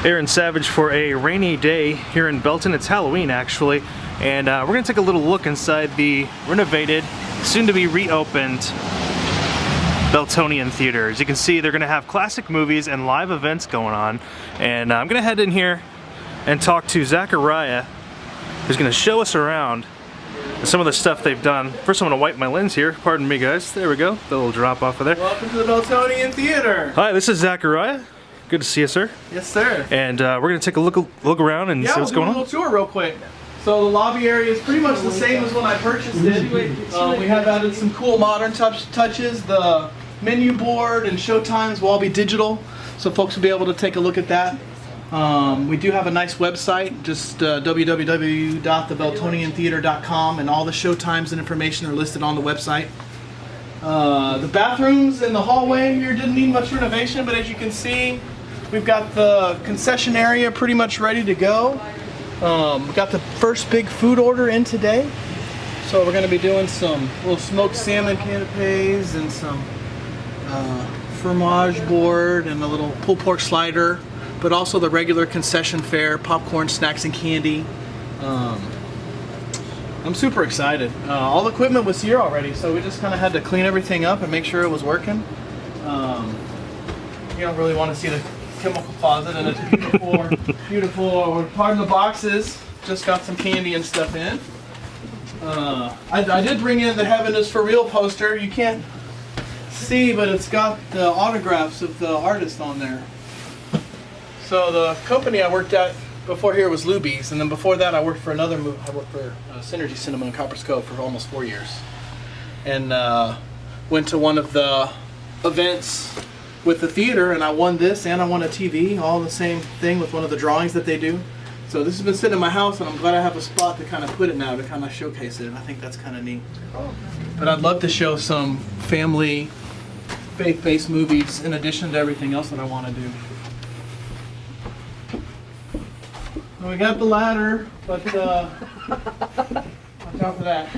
Aaron Savage for a rainy day here in Belton. It's Halloween actually, and we're gonna take a little look inside the renovated, soon to be reopened Beltonian Theater. As you can see, they're gonna have classic movies and live events going on, and I'm gonna head in here and talk to Zachariah, who's gonna show us around some of the stuff they've done. First, I'm gonna wipe my lens here. Pardon me, guys. There we go. The little drop off of there. Welcome to the Beltonian Theater. Hi, this is Zachariah. Good to see you, sir. Yes, sir. And we're gonna take a look around and see what's going on. Yeah, we'll do a little tour real quick. So the lobby area is pretty much the same as when I purchased it. We have added some cool modern touches. The menu board and show times will all be digital, so folks will be able to take a look at that. We do have a nice website, just www.thebeltoniantheater.com, and all the show times and information are listed on the website. The bathrooms in the hallway here didn't need much renovation, but as you can see, we've got the concession area pretty much ready to go. We got the first big food order in today, so we're going to be doing some little smoked salmon canapes and some fromage board and a little pulled pork slider, but also the regular concession fare, popcorn, snacks, and candy. I'm super excited. All the equipment was here already, so we just kind of had to clean everything up and make sure it was working. You don't really want to see the chemical closet, and it's beautiful. Pardon the boxes. Just got some candy and stuff in. I did bring in the Heaven is for Real poster. You can't see, but it's got the autographs of the artists on there. So the company I worked at before here was Luby's, and then before that I worked for another movie. I worked for Synergy Cinema in Copper's Cove for almost 4 years, and went to one of the events with the theater, and I won this, and I won a TV, all the same thing with one of the drawings that they do. So this has been sitting in my house, and I'm glad I have a spot to kind of put it now to kind of showcase it, and I think that's kind of neat. But I'd love to show some family, faith-based movies in addition to everything else that I want to do. We got the ladder, but watch out for that.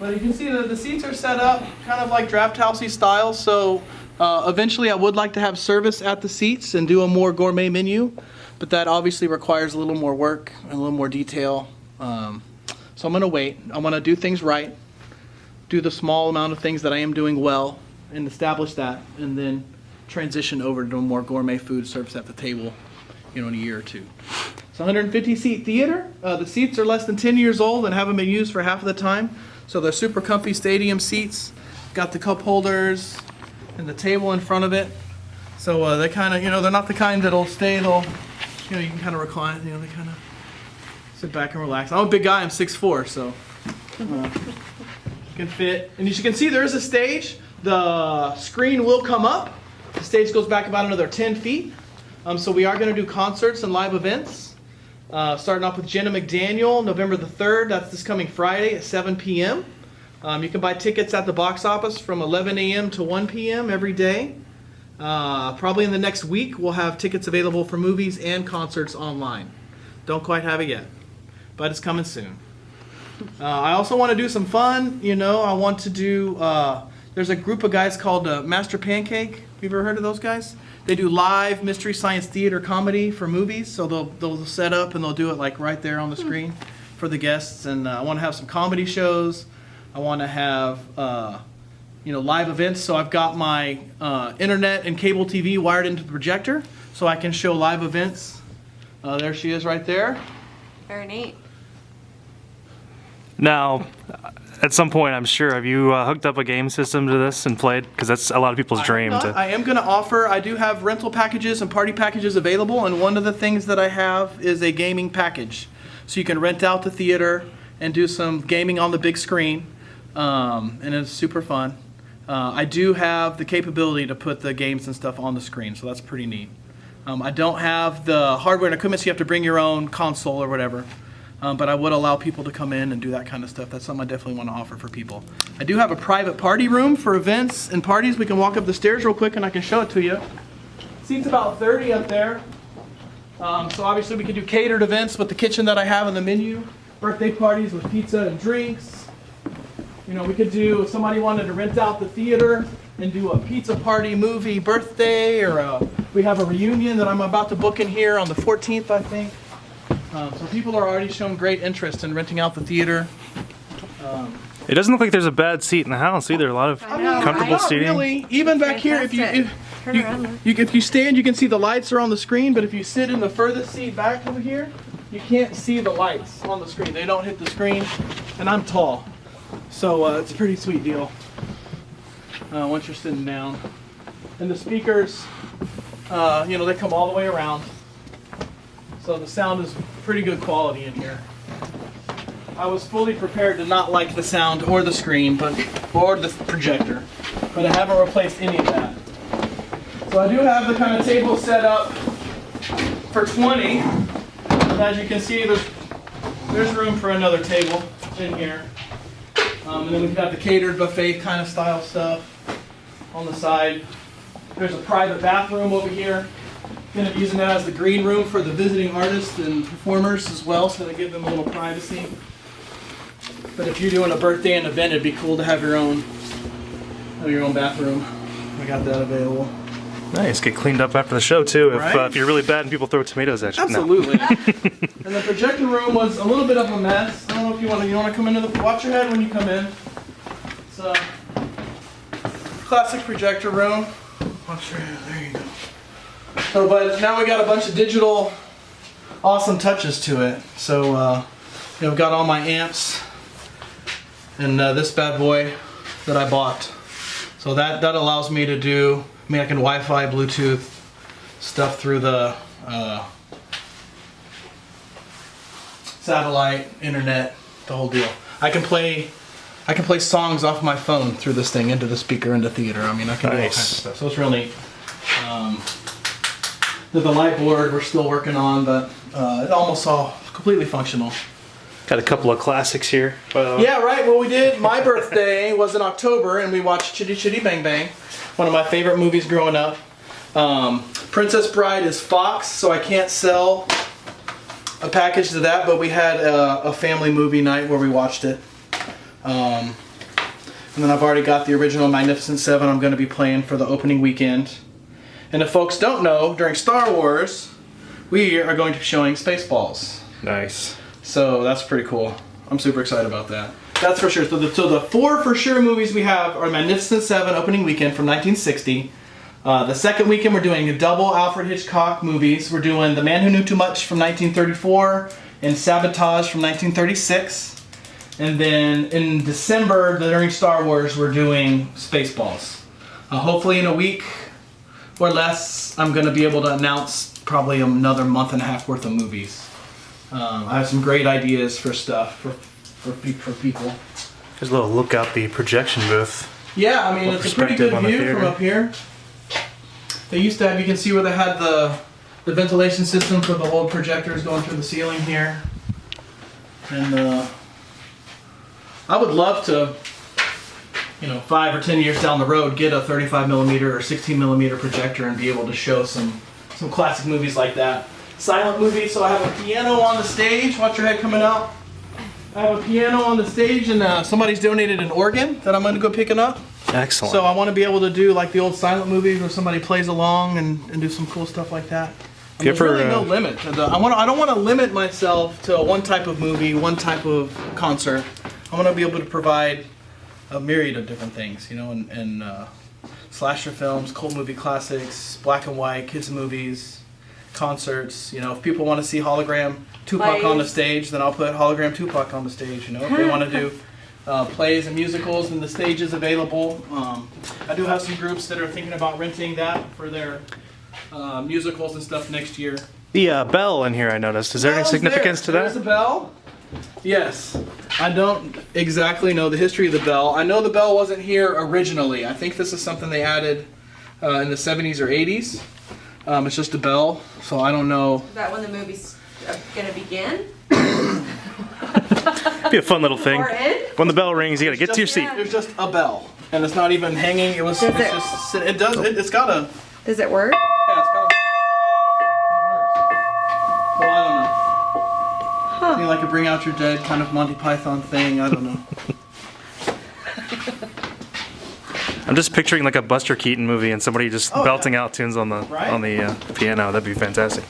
But you can see that the seats are set up kind of like draft housey style, so eventually I would like to have service at the seats and do a more gourmet menu, but that obviously requires a little more work and a little more detail. So I'm going to wait. I want to do things right, do the small amount of things that I am doing well, and establish that, and then transition over to a more gourmet food service at the table, in a year or two. It's a 150-seat theater. The seats are less than 10 years old and haven't been used for half of the time, so they're super comfy stadium seats. Got the cup holders and the table in front of it, so they kind of, they're not the kind that'll stay. They'll, you can kind of recline. They kind of sit back and relax. I'm a big guy. I'm 6'4", so can fit. And as you can see, there is a stage. The screen will come up. The stage goes back about another 10 feet. So we are going to do concerts and live events. Starting off with Jenna McDaniel, November the 3rd. That's this coming Friday at 7 p.m. You can buy tickets at the box office from 11 a.m. to 1 p.m. every day. Probably in the next week, we'll have tickets available for movies and concerts online. Don't quite have it yet, but it's coming soon. I also want to do some fun. I want to do, there's a group of guys called Master Pancake. Have you ever heard of those guys? They do live mystery science theater comedy for movies, so they'll set up and they'll do it like right there on the screen for the guests. And I want to have some comedy shows. I want to have live events. So I've got my internet and cable TV wired into the projector, so I can show live events. There she is right there. Very neat. Now, at some point, I'm sure, have you hooked up a game system to this and played? Because that's a lot of people's dream. I am going to offer, I do have rental packages and party packages available, and one of the things that I have is a gaming package. So you can rent out the theater and do some gaming on the big screen, and it's super fun. I do have the capability to put the games and stuff on the screen, so that's pretty neat. I don't have the hardware and equipment, so you have to bring your own console or whatever. But I would allow people to come in and do that kind of stuff. That's something I definitely want to offer for people. I do have a private party room for events and parties. We can walk up the stairs real quick and I can show it to you. Seats about 30 up there. So obviously we can do catered events with the kitchen that I have in the menu. Birthday parties with pizza and drinks. We could do, if somebody wanted to rent out the theater, and do a pizza party, movie, birthday, or we have a reunion that I'm about to book in here on the 14th, I think. So people are already showing great interest in renting out the theater. It doesn't look like there's a bad seat in the house either. A lot of comfortable Not seating. really. Even back here, if you stand, you can see the lights are on the screen. But if you sit in the furthest seat back over here, you can't see the lights on the screen. They don't hit the screen, and I'm tall, so it's a pretty sweet deal. Once you're sitting down, and the speakers, they come all the way around, so the sound is pretty good quality in here. I was fully prepared to not like the sound or the screen, or the projector, but I haven't replaced any of that. So I do have the kind of table set up for 20. And as you can see, there's room for another table in here. And then we've got the catered buffet kind of style stuff on the side. There's a private bathroom over here. Going to be using that as the green room for the visiting artists and performers as well, so to give them a little privacy. But if you're doing a birthday and event, it'd be cool to have your own bathroom. We got that available. Nice. Get cleaned up after the show too. Right? If you're really bad and people throw tomatoes at you. Absolutely. No. And the projector room was a little bit of a mess. I don't know if you want to come into the. Watch your head when you come in. It's a classic projector room. Watch your head. There you go. So, but now we got a bunch of digital, awesome touches to it. So, we've got all my amps and this bad boy that I bought. So that allows me to do. I can Wi-Fi, Bluetooth stuff through the satellite, internet, the whole deal. I can play songs off my phone through this thing into the speaker in the theater. I can do all kinds of stuff. So it's real neat. The light board we're still working on, but it almost all completely functional. Got a couple of classics here. Yeah, right. Well, we did. My birthday was in October, and we watched Chitty Chitty Bang Bang, one of my favorite movies growing up. Princess Bride is Fox, so I can't sell a package to that, but we had a family movie night where we watched it. And then I've already got the original Magnificent Seven I'm going to be playing for the opening weekend. And if folks don't know, during Star Wars, we are going to be showing Spaceballs. Nice. So that's pretty cool. I'm super excited about that. That's for sure. So the four for sure movies we have are Magnificent Seven opening weekend from 1960. The second weekend we're doing a double Alfred Hitchcock movies. We're doing The Man Who Knew Too Much from 1934 and Sabotage from 1936. And then in December, during Star Wars, we're doing Spaceballs. Hopefully in a week or less, I'm going to be able to announce probably another month and a half worth of movies. I have some great ideas for stuff for people. There's a little look out the projection booth. Yeah, it's a pretty good view from up here. They used to have, you can see where they had the ventilation system for the old projectors going through the ceiling here. And I would love to, 5 or 10 years down the road, get a 35mm or 16mm projector and be able to show some classic movies like that. Silent movies, so I have a piano on the stage. Watch your head coming out. I have a piano on the stage, and somebody's donated an organ that I'm going to go picking up. Excellent. So I want to be able to do like the old silent movies where somebody plays along and do some cool stuff like that. There's really no limit. I don't want to limit myself to one type of movie, one type of concert. I want to be able to provide a myriad of different things, and slasher films, cult movie classics, black and white, kids movies, concerts. If people want to see hologram Tupac on the stage, then I'll put hologram Tupac on the stage. If they want to do plays and musicals, then the stage is available. I do have some groups that are thinking about renting that for their musicals and stuff next year. The bell in here I noticed. Is there any significance to that? There's a bell. Yes. I don't exactly know the history of the bell. I know the bell wasn't here originally. I think this is something they added in the 70s or 80s. It's just a bell, so I don't know. Is that when the movie's gonna begin? Be a fun little thing. When the bell rings, you gotta get to your seat. There's just a bell, and it's not even hanging. It's got a. Does it work? Yeah, it's got a. It works. Well, I don't know. Huh. Maybe like a Bring Out Your Dead kind of Monty Python thing. I don't know. I'm just picturing like a Buster Keaton movie and somebody just Oh, belting yeah. out tunes on the Right? piano. That'd be fantastic.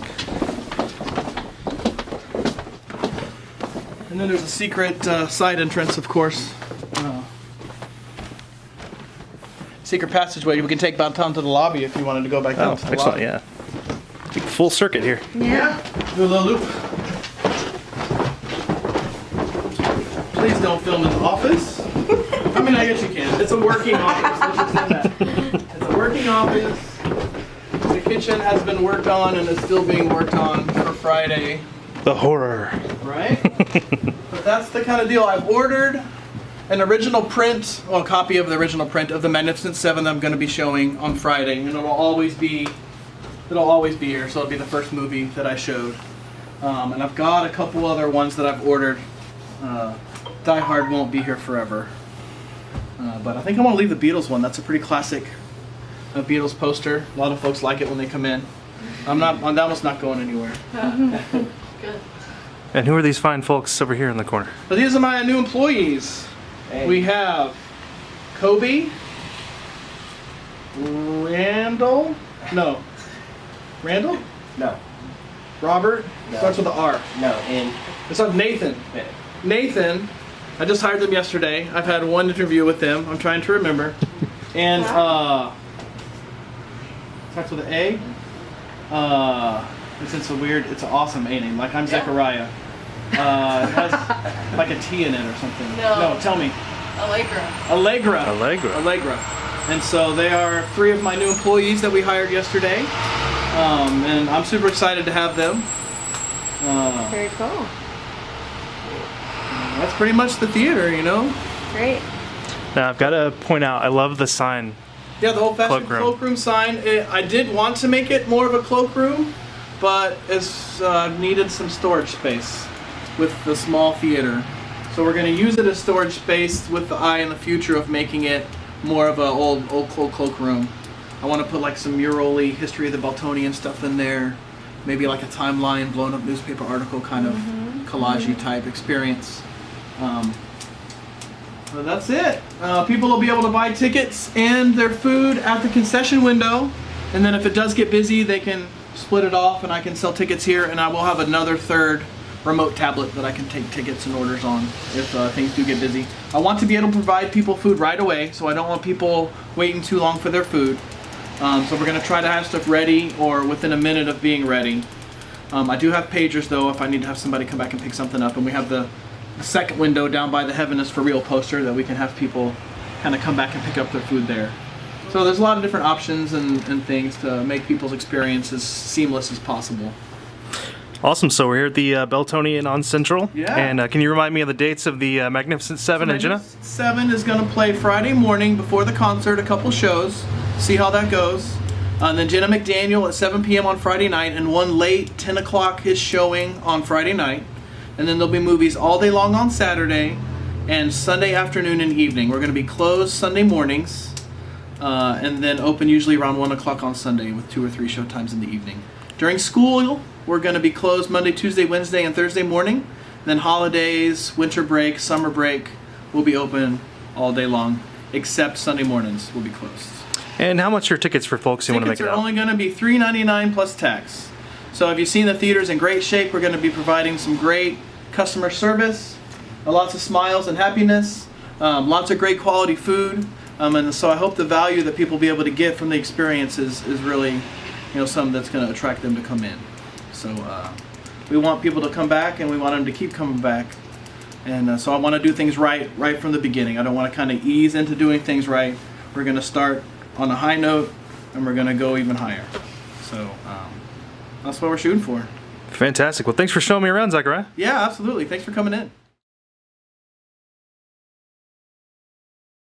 And then there's a secret side entrance, of course. Secret passageway. We can take down to the lobby if you wanted to go back down Oh, to the excellent, lobby. yeah. Take a full circuit here. Yeah. Do a little loop. Please don't film in the office. I mean, I guess you can. It's a working office. Let's just say that. It's a working office. The kitchen has been worked on and is still being worked on for Friday. The horror. Right? But that's the kind of deal. I've ordered an original print, well, a copy of the original print of the Magnificent Seven that I'm going to be showing on Friday, and it'll always be here. So it'll be the first movie that I showed. And I've got a couple other ones that I've ordered. Die Hard won't be here forever, but I think I want to leave the Beatles one. That's a pretty classic Beatles poster. A lot of folks like it when they come in. That one's not going anywhere. Good. And who are these fine folks over here in the corner? But these are my new employees. We have Kobe, Randall, No, Robert, No. starts with an R. no, and It's on Nathan. Nathan, I just hired them yesterday. I've had one interview with them. I'm trying to remember. And starts with an A. It's an awesome A name. Like I'm Zachariah. It has like a T in it or something. No. Tell me. Allegra. Allegra. And so they are 3 of my new employees that we hired yesterday. And I'm super excited to have them. Very cool. That's pretty much the theater, you know? Great. Now I've got to point out, I love the sign. Yeah, the old-fashioned Cloakroom. cloakroom sign. I did want to make it more of a cloakroom, but it's needed some storage space with the small theater. So we're going to use it as storage space with the eye in the future of making it more of an old cloakroom. I want to put like some mural-y history of the Beltonian stuff in there. Maybe like a timeline, blown up newspaper article kind of collage-y type experience. But that's it. People will be able to buy tickets and their food at the concession window. And then if it does get busy, they can split it off and I can sell tickets here. And I will have another third remote tablet that I can take tickets and orders on if things do get busy. I want to be able to provide people food right away, so I don't want people waiting too long for their food. So we're going to try to have stuff ready or within a minute of being ready. I do have pagers though if I need to have somebody come back and pick something up. And we have the second window down by the Heaven is for Real poster that we can have people kind of come back and pick up their food there. So there's a lot of different options and things to make people's experience as seamless as possible. Awesome. So we're here at the Beltonian on Central. Yeah. And can you remind me of the dates of the Magnificent Seven and Jenna? 7 is going to play Friday morning before the concert, a couple shows. See how that goes. And then Jenna McDaniel at 7 p.m. on Friday night, and one late 10 o'clock is showing on Friday night. And then there'll be movies all day long on Saturday and Sunday afternoon and evening. We're going to be closed Sunday mornings and then open usually around 1 o'clock on Sunday with 2 or 3 show times in the evening. During school, we're going to be closed Monday, Tuesday, Wednesday, and Thursday morning. And then holidays, winter break, summer break, will be open all day long, except Sunday mornings will be closed. And how much are tickets for folks who want to make Tickets it are out? only going to be $3.99 plus tax. So if you've seen the theater's in great shape, we're going to be providing some great customer service, lots of smiles and happiness, lots of great quality food, and so I hope the value that people will be able to get from the experience is really, something that's going to attract them to come in. So we want people to come back, and we want them to keep coming back. And so I want to do things right from the beginning. I don't want to kind of ease into doing things right. We're going to start on a high note, and we're going to go even higher. So that's what we're shooting for. Fantastic. Well, thanks for showing me around, Zachariah. Yeah, absolutely. Thanks for coming in.